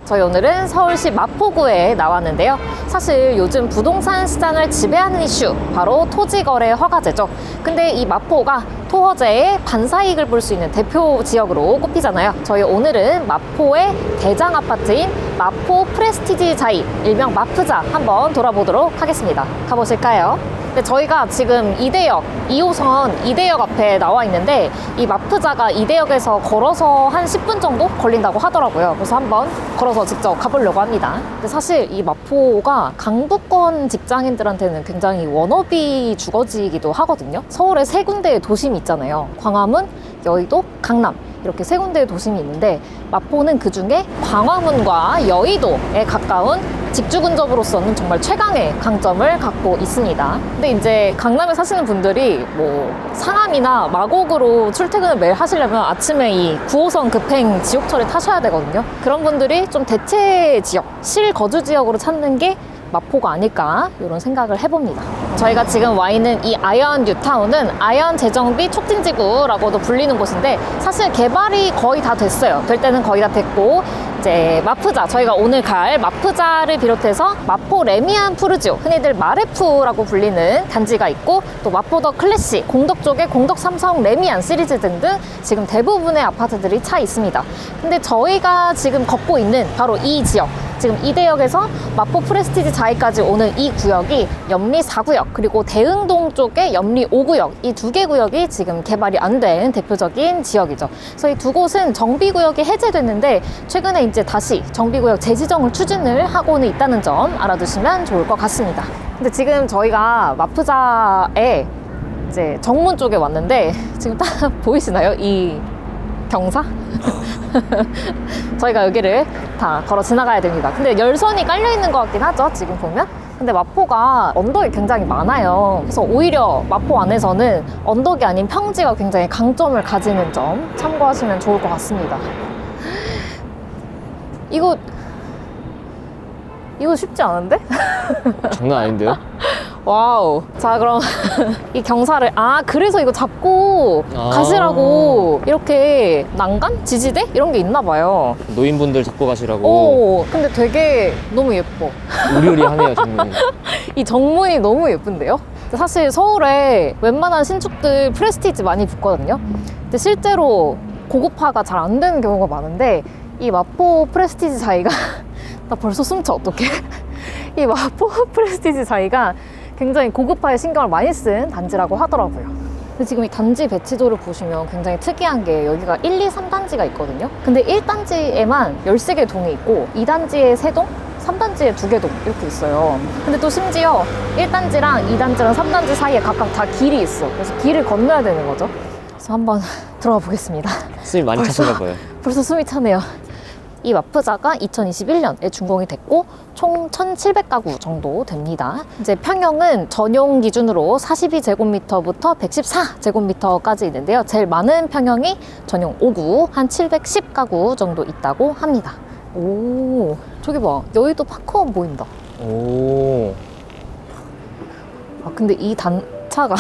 저희 오늘은 서울시 마포구에 나왔는데요. 사실 요즘 부동산 시장을 지배하는 이슈, 바로 토지거래 허가제죠. 근데 이 마포가 토허제의 반사이익을 볼 수 있는 대표 지역으로 꼽히잖아요. 저희 오늘은 마포의 대장 아파트인 마포 프레스티지 자이, 일명 마프자 한번 돌아보도록 하겠습니다. 가보실까요? 네, 저희가 지금 이대역, 2호선 이대역 앞에 나와 있는데 이 마프자가 이대역에서 걸어서 한 10분 정도 걸린다고 하더라고요. 그래서 한번 걸어서 직접 가보려고 합니다. 근데 사실 이 마포가 강북권 직장인들한테는 굉장히 워너비 주거지이기도 하거든요. 서울에 세 군데의 도심이 있잖아요. 광화문, 여의도, 강남. 이렇게 세 군데의 도심이 있는데 마포는 그중에 광화문과 여의도에 가까운 직주 근접으로서는 정말 최강의 강점을 갖고 있습니다. 근데 이제 강남에 사시는 분들이 뭐 상암이나 마곡으로 출퇴근을 매일 하시려면 아침에 이 9호선 급행 지옥철을 타셔야 되거든요. 그런 분들이 좀 대체 지역, 실거주 지역으로 찾는 게 마포가 아닐까 이런 생각을 해봅니다. 저희가 지금 와 있는 이 아이언 뉴타운은 아이언 재정비 촉진지구라고도 불리는 곳인데 사실 개발이 거의 다 됐어요. 될 때는 거의 다 됐고 이제 마프자, 저희가 오늘 갈 마프자를 비롯해서 마포 레미안 푸르지오, 흔히들 마레프라고 불리는 단지가 있고 또 마포 더 클래시, 공덕 쪽에 공덕 삼성 레미안 시리즈 등등 지금 대부분의 아파트들이 차 있습니다. 근데 저희가 지금 걷고 있는 바로 이 지역, 지금 이대역에서 마포 프레스티지 자이까지 오는 이 구역이 염리 4구역 그리고 대흥동 쪽에 염리 5구역, 이 두 개 구역이 지금 개발이 안 된 대표적인 지역이죠. 그래서 이 두 곳은 정비구역이 해제됐는데 최근에 이제 다시 정비구역 재지정을 추진을 하고는 있다는 점 알아두시면 좋을 것 같습니다. 근데 지금 저희가 마프자에 이제 정문 쪽에 왔는데 지금 딱 보이시나요? 이 경사? 저희가 여기를 다 걸어 지나가야 됩니다. 근데 열선이 깔려 있는 것 같긴 하죠, 지금 보면. 근데 마포가 언덕이 굉장히 많아요. 그래서 오히려 마포 안에서는 언덕이 아닌 평지가 굉장히 강점을 가지는 점 참고하시면 좋을 것 같습니다. 이거 쉽지 않은데? 장난 아닌데요? 와우. 자, 그럼 이 경사를, 그래서 이거 잡고 가시라고 이렇게 난간? 지지대? 이런 게 있나 봐요. 노인분들 잡고 가시라고. 오, 근데 되게 너무 예뻐. 우리우리하네요, 정문이. 이 정문이 너무 예쁜데요? 사실 서울에 웬만한 신축들 프레스티지 많이 붙거든요. 근데 실제로 고급화가 잘 안 되는 경우가 많은데 이 마포 프레스티지 자이가 나 벌써 숨차, 어떡해. 이 마포 프레스티지 자이가 굉장히 고급화에 신경을 많이 쓴 단지라고 하더라고요. 근데 지금 이 단지 배치도를 보시면 굉장히 특이한 게 여기가 1, 2, 3단지가 있거든요. 근데 1단지에만 13개 동이 있고 2단지에 3동, 3단지에 2개 동 이렇게 있어요. 근데 또 심지어 1단지랑 2단지랑 3단지 사이에 각각 다 길이 있어. 그래서 길을 건너야 되는 거죠. 그래서 한번 들어가 보겠습니다. 숨이 많이 차시나 봐요. 벌써 숨이 차네요. 이 마프자가 2021년에 준공이 됐고 총 1,700가구 정도 됩니다. 이제 평형은 전용 기준으로 42제곱미터부터 114제곱미터까지 있는데요. 제일 많은 평형이 전용 5구, 한 710가구 정도 있다고 합니다. 오, 저기 봐. 여의도 파크원 보인다. 오. 근데 이 단차가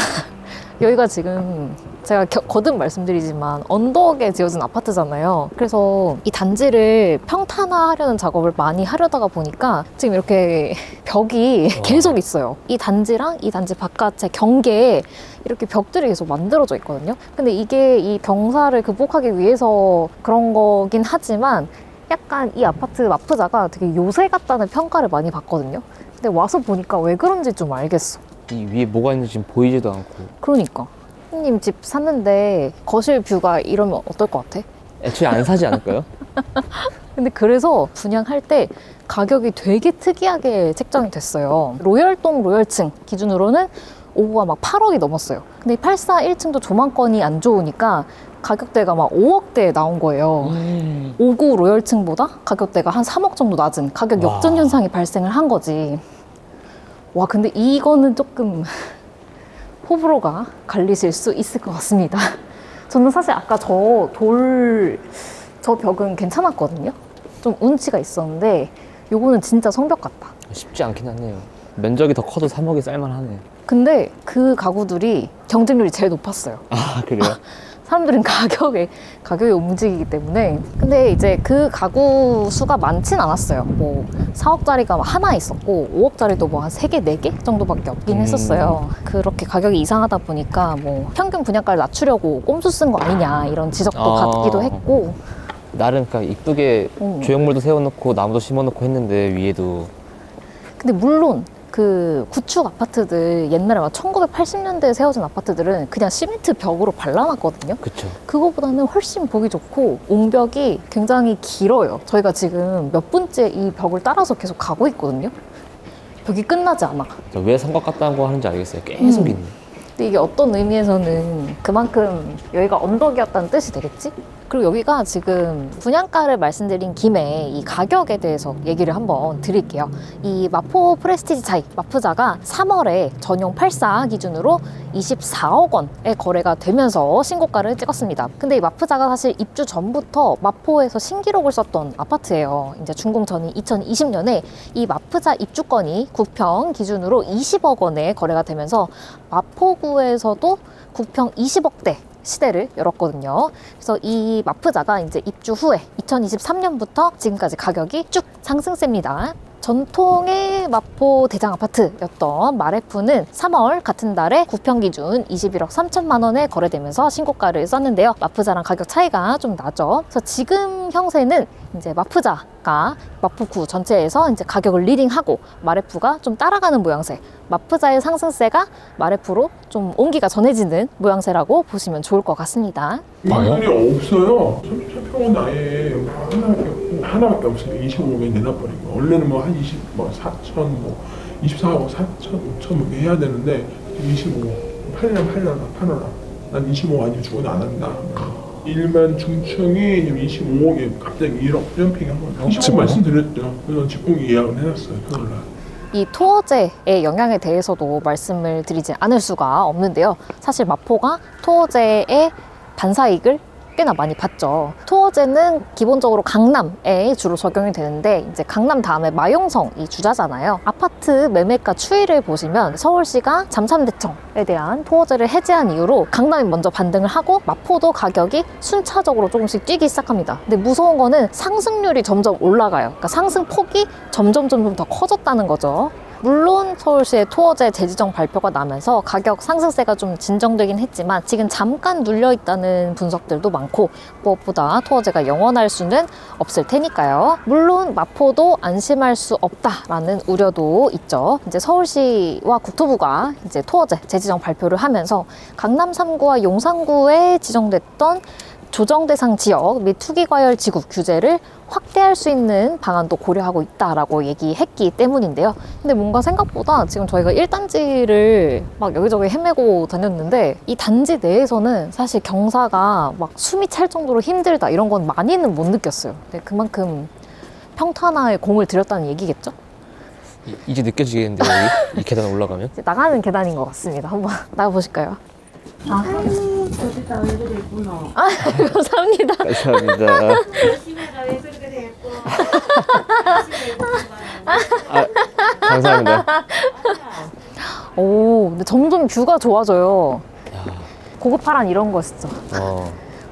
여기가 지금 제가 거듭 말씀드리지만 언덕에 지어진 아파트잖아요. 그래서 이 단지를 평탄화하려는 작업을 많이 하려다가 보니까 지금 이렇게 벽이 계속 있어요. 이 단지랑 이 단지 바깥의 경계에 이렇게 벽들이 계속 만들어져 있거든요. 근데 이게 이 경사를 극복하기 위해서 그런 거긴 하지만 약간 이 아파트 마프자가 되게 요새 같다는 평가를 많이 받거든요. 근데 와서 보니까 왜 그런지 좀 알겠어. 이 위에 뭐가 있는지 지금 보이지도 않고. 그러니까 손님 집 샀는데 거실 뷰가 이러면 어떨 것 같아? 애초에 안 사지 않을까요? 근데 그래서 분양할 때 가격이 되게 특이하게 책정이 됐어요. 로열동 로열층 기준으로는 오고가 막 8억이 넘었어요. 근데 84 1층도 조망권이 안 좋으니까 가격대가 막 5억대에 나온 거예요. 5구 로열층보다 가격대가 한 3억 정도 낮은 가격 역전 현상이 발생을 한 거지. 와, 근데 이거는 조금 호불호가 갈리실 수 있을 것 같습니다. 저는 사실 아까 저 벽은 괜찮았거든요. 좀 운치가 있었는데 요거는 진짜 성벽 같다. 쉽지 않긴 하네요. 면적이 더 커도 3억이 쌀만하네. 근데 그 가구들이 경쟁률이 제일 높았어요. 아, 그래요? 사람들은 가격에 움직이기 때문에. 근데 이제 그 가구 수가 많진 않았어요. 뭐 4억짜리가 하나 있었고 5억짜리도 뭐 한 3개, 4개 정도밖에 없긴 했었어요. 그렇게 가격이 이상하다 보니까 뭐 평균 분양가를 낮추려고 꼼수 쓴 거 아니냐 이런 지적도 받기도 했고. 나름 그러니까 이쁘게 조형물도 세워놓고 나무도 심어놓고 했는데 위에도. 근데 물론 그 구축 아파트들 옛날에 막 1980년대에 세워진 아파트들은 그냥 시멘트 벽으로 발라놨거든요. 그쵸. 그거보다는 훨씬 보기 좋고 옹벽이 굉장히 길어요. 저희가 지금 몇 분째 이 벽을 따라서 계속 가고 있거든요. 벽이 끝나지 않아. 왜 삼각 같다고 하는지 알겠어요. 계속 있네. 근데 이게 어떤 의미에서는 그만큼 여기가 언덕이었다는 뜻이 되겠지? 그리고 여기가 지금 분양가를 말씀드린 김에 이 가격에 대해서 얘기를 한번 드릴게요. 이 마포 프레스티지 자이, 마프자가 3월에 전용 84 기준으로 24억 원에 거래가 되면서 신고가를 찍었습니다. 근데 이 마프자가 사실 입주 전부터 마포에서 신기록을 썼던 아파트예요. 이제 준공 전인 2020년에 이 마프자 입주권이 9평 기준으로 20억 원에 거래가 되면서 마포구에서도 9평 20억대 시대를 열었거든요. 그래서 이 마프자가 이제 입주 후에 2023년부터 지금까지 가격이 쭉 상승세입니다. 전통의 마포 대장 아파트였던 마레프는 3월 같은 달에 9평 기준 21억 3천만 원에 거래되면서 신고가를 썼는데요. 마프자랑 가격 차이가 좀 나죠. 그래서 지금 형세는 이제 마프자가 마포구 전체에서 이제 가격을 리딩하고 마레프가 좀 따라가는 모양새. 마프자의 상승세가 마레프로 좀 온기가 전해지는 모양새라고 보시면 좋을 것 같습니다. 마늘이 없어요. 34평은 아예 하나밖에 없어요. 25억에 내놔버리고 원래는 뭐 한 4천, 24억, 4천, 5천 뭐 해야 되는데 25억 팔려라. 난 25억 아니면 죽어도 안 한다. 일반 중층이 25억에 갑자기 1억 점핑 한 거예요. 25억 말씀드렸죠. 그래서 직공이 예약을 해놨어요. 토요일 날. 이 토어제의 영향에 대해서도 말씀을 드리지 않을 수가 없는데요. 사실 마포가 토어제의 반사이익을 꽤나 많이 봤죠. 토어제는 기본적으로 강남에 주로 적용이 되는데 이제 강남 다음에 마용성이 주자잖아요. 아파트 매매가 추이를 보시면 서울시가 잠참대청에 대한 토어제를 해제한 이후로 강남이 먼저 반등을 하고 마포도 가격이 순차적으로 조금씩 뛰기 시작합니다. 근데 무서운 거는 상승률이 점점 올라가요. 그러니까 상승폭이 점점 더 커졌다는 거죠. 물론 서울시의 토어제 재지정 발표가 나면서 가격 상승세가 좀 진정되긴 했지만 지금 잠깐 눌려있다는 분석들도 많고 무엇보다 토어제가 영원할 수는 없을 테니까요. 물론 마포도 안심할 수 없다라는 우려도 있죠. 이제 서울시와 국토부가 이제 토어제 재지정 발표를 하면서 강남 3구와 용산구에 지정됐던 조정 대상 지역 및 투기과열 지구 규제를 확대할 수 있는 방안도 고려하고 있다라고 얘기했기 때문인데요. 근데 뭔가 생각보다 지금 저희가 1단지를 막 여기저기 헤매고 다녔는데 이 단지 내에서는 사실 경사가 막 숨이 찰 정도로 힘들다 이런 건 많이는 못 느꼈어요. 근데 그만큼 평탄화에 공을 들였다는 얘기겠죠? 이제 느껴지겠는데요, 여기? 이 계단 올라가면? 이제 나가는 계단인 것 같습니다. 한번 나가보실까요? 저기다 왜 그래 예쁘노? 아, 감사합니다. 감사합니다. 열심히가 왜 그래 예뻐? 열심히 예쁘구만. 감사합니다. 오, 근데 점점 뷰가 좋아져요. 고급파란 이런 거 진짜.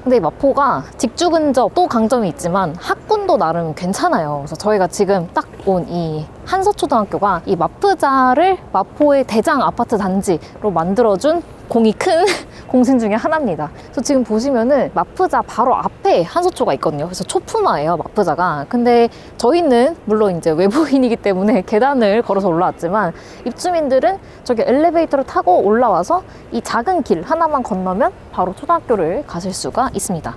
근데 이 마포가 직주 근접도 강점이 있지만 학군도 나름 괜찮아요. 그래서 저희가 지금 딱 온 이 한서초등학교가 이 마프자를 마포의 대장 아파트 단지로 만들어준 공이 큰 공신 중에 하나입니다. 그래서 지금 보시면은 마프자 바로 앞에 한서초가 있거든요. 그래서 초품화예요, 마프자가. 근데 저희는 물론 이제 외부인이기 때문에 계단을 걸어서 올라왔지만 입주민들은 저기 엘리베이터를 타고 올라와서 이 작은 길 하나만 건너면 바로 초등학교를 가실 수가 있습니다.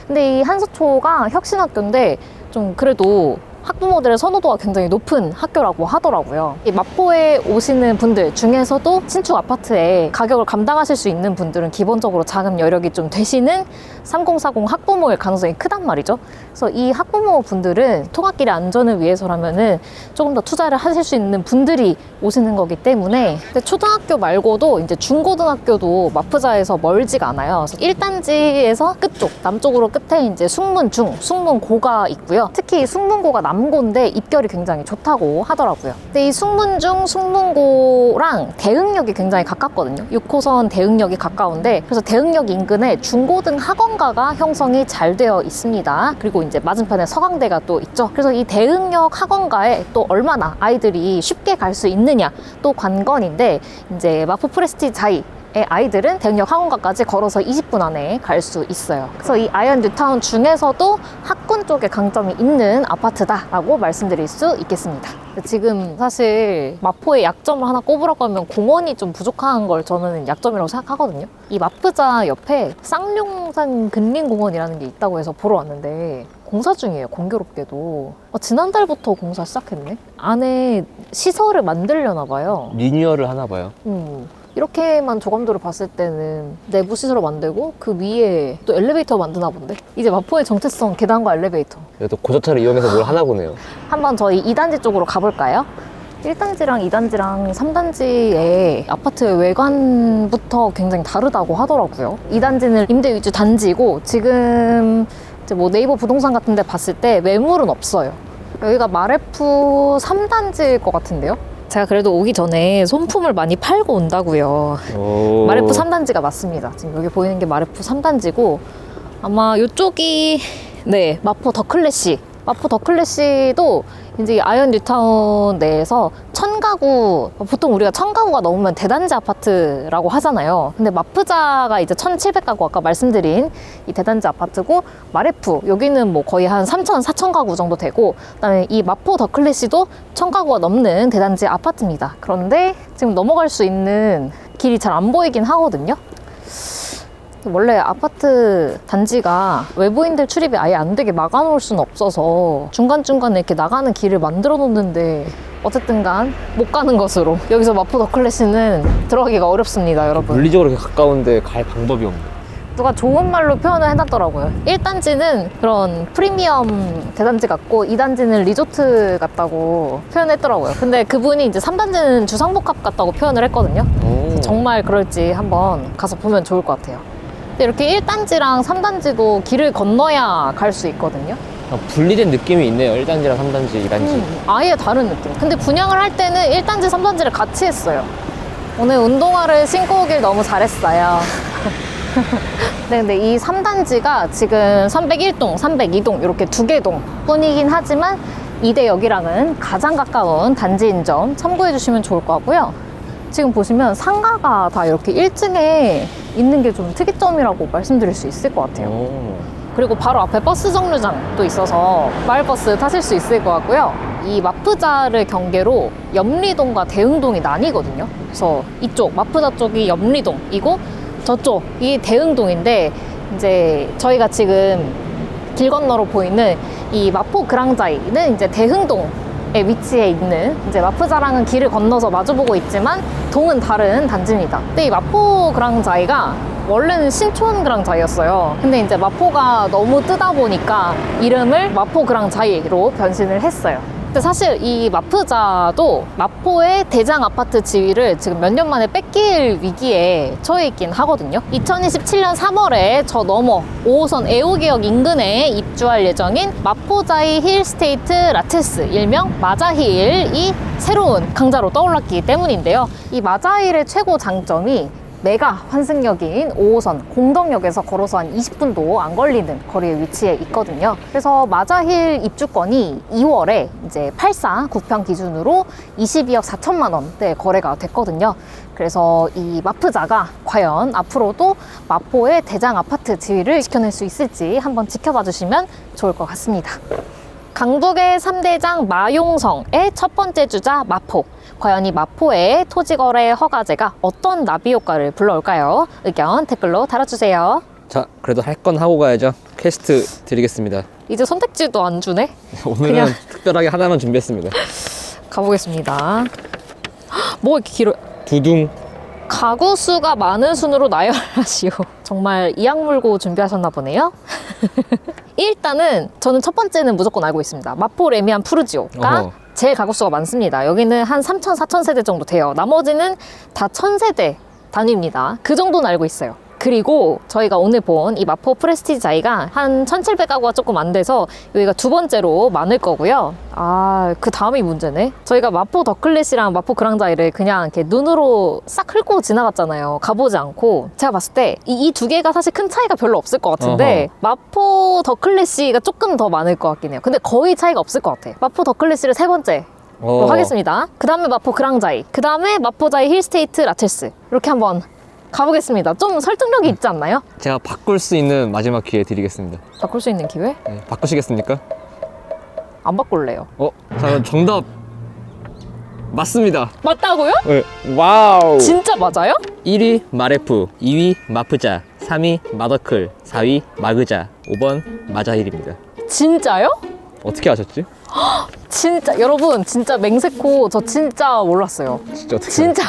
근데 이 한서초가 혁신학교인데 좀 그래도 학부모들의 선호도가 굉장히 높은 학교라고 하더라고요. 이 마포에 오시는 분들 중에서도 신축 아파트에 가격을 감당하실 수 있는 분들은 기본적으로 자금 여력이 좀 되시는 3040 학부모일 가능성이 크단 말이죠. 그래서 이 학부모 분들은 통학길의 안전을 위해서라면은 조금 더 투자를 하실 수 있는 분들이 오시는 거기 때문에. 근데 초등학교 말고도 이제 중고등학교도 마프자에서 멀지가 않아요. 그래서 1단지에서 끝쪽 남쪽으로 끝에 이제 숙문중, 숙문고가 있고요. 특히 숙문고가 남고인데 입결이 굉장히 좋다고 하더라고요. 근데 이 숙문중, 숙문고랑 대흥역이 굉장히 가깝거든요. 6호선 대흥역이 가까운데 그래서 대흥역 인근에 중고등 학원가가 형성이 잘 되어 있습니다. 그리고 이제 맞은편에 서강대가 또 있죠. 그래서 이 대흥역 학원가에 또 얼마나 아이들이 쉽게 갈 수 있느냐 또 관건인데 이제 마포 프레스티지 자이 아이들은 대흥역 학원가까지 걸어서 20분 안에 갈 수 있어요. 그래서 이 아이언 뉴타운 중에서도 학군 쪽에 강점이 있는 아파트다라고 말씀드릴 수 있겠습니다. 지금 사실 마포의 약점을 하나 꼽으라고 하면 공원이 좀 부족한 걸 저는 약점이라고 생각하거든요. 이 마프자 옆에 쌍용산 근린공원이라는 게 있다고 해서 보러 왔는데 공사 중이에요. 공교롭게도. 지난달부터 공사 시작했네. 안에 시설을 만들려나 봐요. 리뉴얼을 하나 봐요. 이렇게만 조감도를 봤을 때는 내부 시설을 만들고 그 위에 또 엘리베이터 만드나 본데? 이제 마포의 정체성 계단과 엘리베이터. 그래도 고저차를 이용해서 뭘 하나 보네요. 한번 저희 2단지 쪽으로 가볼까요? 1단지랑 2단지랑 3단지의 아파트 외관부터 굉장히 다르다고 하더라고요. 2단지는 임대 위주 단지고 지금 이제 뭐 네이버 부동산 같은 데 봤을 때 매물은 없어요. 여기가 마레프 3단지일 것 같은데요? 제가 그래도 오기 전에 손품을 많이 팔고 온다고요. 오. 마레프 3단지가 맞습니다. 지금 여기 보이는 게 마레프 3단지고 아마 이쪽이 네 마포 더 클래시. 마포 더 클래시도 이제 이 아이언 뉴타운 내에서 1000가구, 보통 우리가 1000가구가 넘으면 대단지 아파트라고 하잖아요. 근데 마프자가 이제 1700가구 아까 말씀드린 이 대단지 아파트고 마레프 여기는 뭐 거의 한 3000, 4000가구 정도 되고 그다음에 이 마포 더 클래시도 1000가구가 넘는 대단지 아파트입니다. 그런데 지금 넘어갈 수 있는 길이 잘 안 보이긴 하거든요. 원래 아파트 단지가 외부인들 출입이 아예 안 되게 막아놓을 수는 없어서 중간중간에 이렇게 나가는 길을 만들어 놓는데 어쨌든 간 못 가는 것으로 여기서 마포 더 클래시는 들어가기가 어렵습니다, 여러분. 물리적으로 이렇게 가까운데 갈 방법이 없네. 누가 좋은 말로 표현을 해놨더라고요. 1단지는 그런 프리미엄 대단지 같고 2단지는 리조트 같다고 표현했더라고요. 근데 그분이 이제 3단지는 주상복합 같다고 표현을 했거든요. 정말 그럴지 한번 가서 보면 좋을 것 같아요. 이렇게 1단지랑 3단지도 길을 건너야 갈 수 있거든요. 분리된 느낌이 있네요. 1단지랑 3단지, 2단지. 아예 다른 느낌. 근데 분양을 할 때는 1단지, 3단지를 같이 했어요. 오늘 운동화를 신고 오길 너무 잘했어요. 네, 근데 이 3단지가 지금 301동, 302동 이렇게 두 개 동 뿐이긴 하지만 이대역이랑은 가장 가까운 단지인 점 참고해 주시면 좋을 것 같고요. 지금 보시면 상가가 다 이렇게 1층에 있는 게 좀 특이점이라고 말씀드릴 수 있을 것 같아요. 그리고 바로 앞에 버스 정류장도 있어서 마을버스 타실 수 있을 것 같고요. 이 마프자를 경계로 염리동과 대흥동이 나뉘거든요. 그래서 이쪽 마프자 쪽이 염리동이고 저쪽이 대흥동인데 이제 저희가 지금 길 건너로 보이는 이 마포 그랑자이는 이제 대흥동 위치해 있는 이제 마프자랑은 길을 건너서 마주보고 있지만 동은 다른 단지입니다. 근데 이 마포 그랑자이가 원래는 신촌 그랑자이였어요. 근데 이제 마포가 너무 뜨다 보니까 이름을 마포 그랑자이로 변신을 했어요. 근데 사실 이 마프자도 마포의 대장 아파트 지위를 지금 몇 년 만에 뺏길 위기에 처해 있긴 하거든요. 2027년 3월에 저 너머 5호선 애호개역 인근에 입주할 예정인 마포자이 힐스테이트 라틀스, 일명 마자힐이 새로운 강자로 떠올랐기 때문인데요. 이 마자힐의 최고 장점이 메가 환승역인 5호선 공덕역에서 걸어서 한 20분도 안 걸리는 거리에 위치해 있거든요. 그래서 마자힐 입주권이 2월에 이제 84 구평 기준으로 22억 4천만 원대 거래가 됐거든요. 그래서 이 마프자가 과연 앞으로도 마포의 대장 아파트 지위를 지켜낼 수 있을지 한번 지켜봐 주시면 좋을 것 같습니다. 강북의 3대장 마용성의 첫 번째 주자 마포. 과연 이 마포의 토지거래 허가제가 어떤 나비 효과를 불러올까요? 의견 댓글로 달아주세요. 자, 그래도 할 건 하고 가야죠. 퀘스트 드리겠습니다. 이제 선택지도 안 주네? 오늘은 그냥 특별하게 하나만 준비했습니다. 가보겠습니다. 뭐 이렇게 길어? 두둥. 가구 수가 많은 순으로 나열하시오. 정말 이악 물고 준비하셨나 보네요. 일단은 저는 첫 번째는 무조건 알고 있습니다. 마포 레미안 푸르지오가 어허. 제일 가구 수가 많습니다. 여기는 한 3,000, 4,000세대 정도 돼요. 나머지는 다 1,000세대 단위입니다. 그 정도는 알고 있어요. 그리고 저희가 오늘 본 이 마포 프레스티지 아이가 한 1,700가구가 조금 안 돼서 여기가 두 번째로 많을 거고요. 아, 그 다음이 문제네. 저희가 마포 더클래시랑 마포 그랑자이를 그냥 이렇게 눈으로 싹 훑고 지나갔잖아요. 가보지 않고. 제가 봤을 때 이 두 개가 사실 큰 차이가 별로 없을 것 같은데 마포 더클래시가 조금 더 많을 것 같긴 해요. 근데 거의 차이가 없을 것 같아. 마포 더클래시를 세 번째 하겠습니다. 그 다음에 마포 그랑자이, 그 다음에 마포자이 힐스테이트 라첼스, 이렇게 한번 가보겠습니다. 좀 설득력이 있지 않나요? 제가 바꿀 수 있는 마지막 기회 드리겠습니다. 바꿀 수 있는 기회? 네, 바꾸시겠습니까? 안 바꿀래요. 자, 정답 맞습니다. 맞다고요? 네. 와우. 진짜 맞아요? 1위 마레프, 2위 마프자, 3위 마더클, 4위 마그자, 5번 마자힐입니다. 진짜요? 어떻게 아셨지? 진짜 여러분, 진짜 맹세코 저 진짜 몰랐어요. 진짜 어떻게? 진짜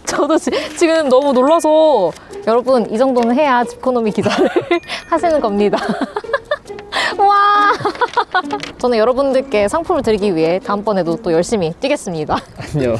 저도 지금 너무 놀라서. 여러분, 이 정도는 해야 집코노미 기자를 하시는 겁니다. 와. 저는 여러분들께 상품을 드리기 위해 다음번에도 또 열심히 뛰겠습니다. 안녕.